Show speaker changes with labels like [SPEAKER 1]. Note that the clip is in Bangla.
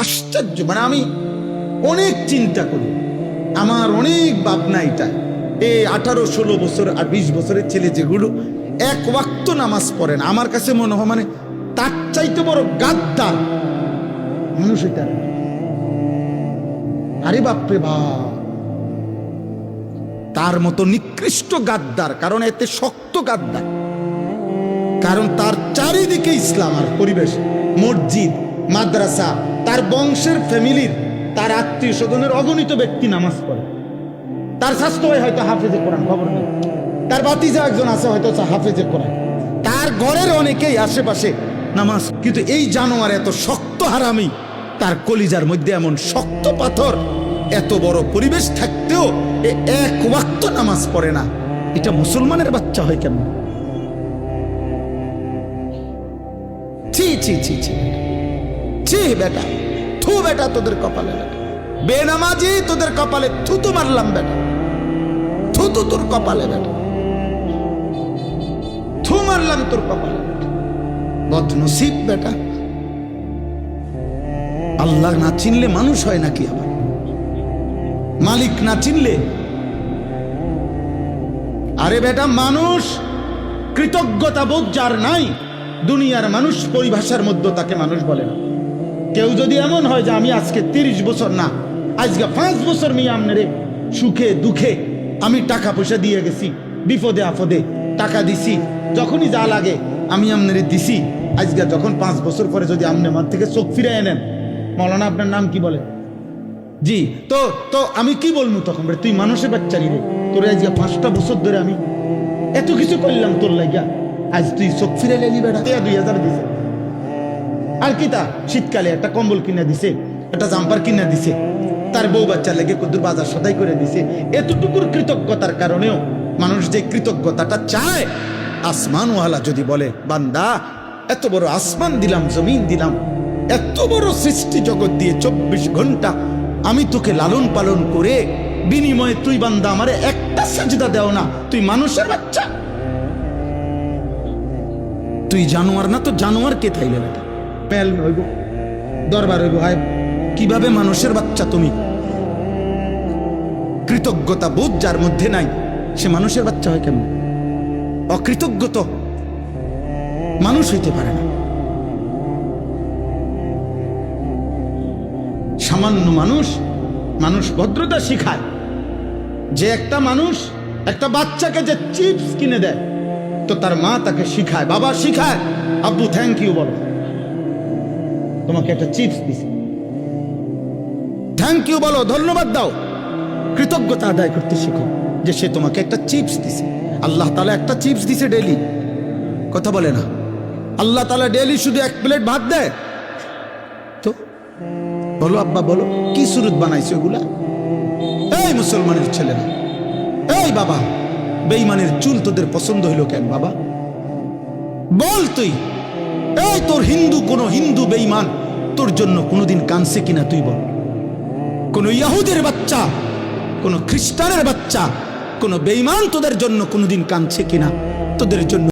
[SPEAKER 1] আশ্চর্য, মানে আমি অনেক চিন্তা করি, আমার অনেক ভাবনা এটা। এই 18-16 বছর আর 20 বছরের ছেলে যেগুলো এক ওয়াক্ত নামাজ পড়ে না, আমার কাছে মনে হয় মানে তার চাইতে বড় গাদ্দার মানুষ এটা। আরে বাপরে বাপ, তার মতো নিকৃষ্ট গাদ্দার, কারণ এতে শক্ত গাদ্দার, কারণ তার চারিদিকে ইসলাম আর পরিবেশ, মসজিদ, মাদ্রাসা, তার বংশের ফ্যামিলির, তার আত্মীয় স্বজনের অগণিত ব্যক্তি নামাজ পড়ে। তার স্বাস্থ্য ভাই হয়তো হাফেজে কোরআন, খবর নেই। তার বাতিজা একজন আছে হয়তো হাফেজে কোরআন, তার ঘরের অনেকেই আশেপাশে নামাজ। কিন্তু এই জানোয়ার এত শক্ত হারামি, তার কলিজার মধ্যে এমন শক্ত পাথর, এত বড় পরিবেশ থাকতেও এক ওয়াক্ত নামাজ পড়ে না। এটা মুসলমানের বাচ্চা হয় কেন? ছি ছি ছি ছি ছি বেটা, থু বেটা তোদের কপালে, বেটা বেনামাজি তোদের কপালে থুতু মারলাম বেটা, থুতু তোর কপালে বেটা, থু মারলাম তোর কপালে বেটা, বদনসিব বেটা। আল্লাহ না চিনলে মানুষ হয় নাকি? আবার মালিক না চিনলে? আরে বেটা, মানুষ কৃতজ্ঞতা বোধ যার নাই, দুনিয়ার মানুষ পরিভাষার মধ্যে তাকে মানুষ বলে না। কেউ যদি এমন হয় যে আমি আজকে 30 বছর না, আজকে 5 বছর মিয়া আমনে সুখে দুঃখে আমি টাকা পয়সা দিয়ে গেছি, বিপদে আপদে টাকা দিছি, যখনই যা লাগে আমি আমনে দিছি, আজকে যখন 5 বছর পরে যদি আমনে আমার থেকে চোখ ফিরে এনেন, মৌলানা আপনার নাম কি বলে? জি, তো তো আমি কি বলবো তখন? তুই মানুষের বাচ্চারি রে, তোর আজকে 5টা বছর ধরে আমি এত কিছু করলাম তোর লাগিয়া, আজ তুই চোখ ফিরে লেলি বেড়া। 2000 দিছে, আর কি তা শীতকালে একটা কম্বল কিনে দিছে, একটা জাম্পার কিনে দিছে, তার বউ বাচ্চা লেগে কদ্দুর বাজার সদাই করে দিছে। এতটুকুর কৃতজ্ঞতার কারণেও মানুষ যে কৃতজ্ঞতাটা চায়, আসমানওয়ালা যদি বলে বান্দা এত বড় আসমান দিলাম, জমিন দিলাম, এত বড় সৃষ্টি জগৎ দিয়ে 24 ঘন্টা আমি তোকে লালন পালন করে, বিনিময়ে তুই বান্দা আমারে একটা সাজদা দেও না, তুই মানুষের বাচ্চা? তুই জানোয়ার না তো জানোয়ার কে থাইলে বেটা? পেল হইব, দরবার হইব, হয় কিভাবে মানুষের বাচ্চা তুমি? কৃতজ্ঞতা বোধ যার মধ্যে নাই, সে মানুষের বাচ্চা হয় কেমন? অকৃতজ্ঞ তো মানুষ হইতে পারে না। সামান্য মানুষ, মানুষ ভদ্রতা শিখায়। যে একটা মানুষ একটা বাচ্চাকে যে চিপস কিনে দেয়, তো তার মা তাকে শিখায়, বাবা শিখায়, আব্বু থ্যাংক ইউ বলো, তোমাকে একটা চিপস দিছি, থ্যাংক ইউ বলো, ধন্যবাদ দাও, কৃতজ্ঞতা আদায় করতে শিখো যে সে তোমাকে একটা চিপস দিছে। আল্লাহ তাআলা একটা চিপস দিছে ডেইলি, কথা বলে না? আল্লাহ তাআলা ডেইলি শুধু 1 প্লেট ভাত দেয়, তো বলো আব্বা বলো, কি সুরত বানাইছে ওগুলা? এই মুসলমানের ছেলেরা, এই বাবা, বেঈমানের চুল তোদের পছন্দ হইল কেন বাবা? বল তুই, এই তোর হিন্দু, কোন হিন্দু বেঈমান তোর জন্য কোনোদিন কাঁদছে কিনা তুই বল? কোন ইহুদের বাচ্চা, কোন খ্রিস্টানের বাচ্চা, কোন বেঈমান তোদের জন্য কোনোদিন কাঁদছে কিনা? তোদের জন্য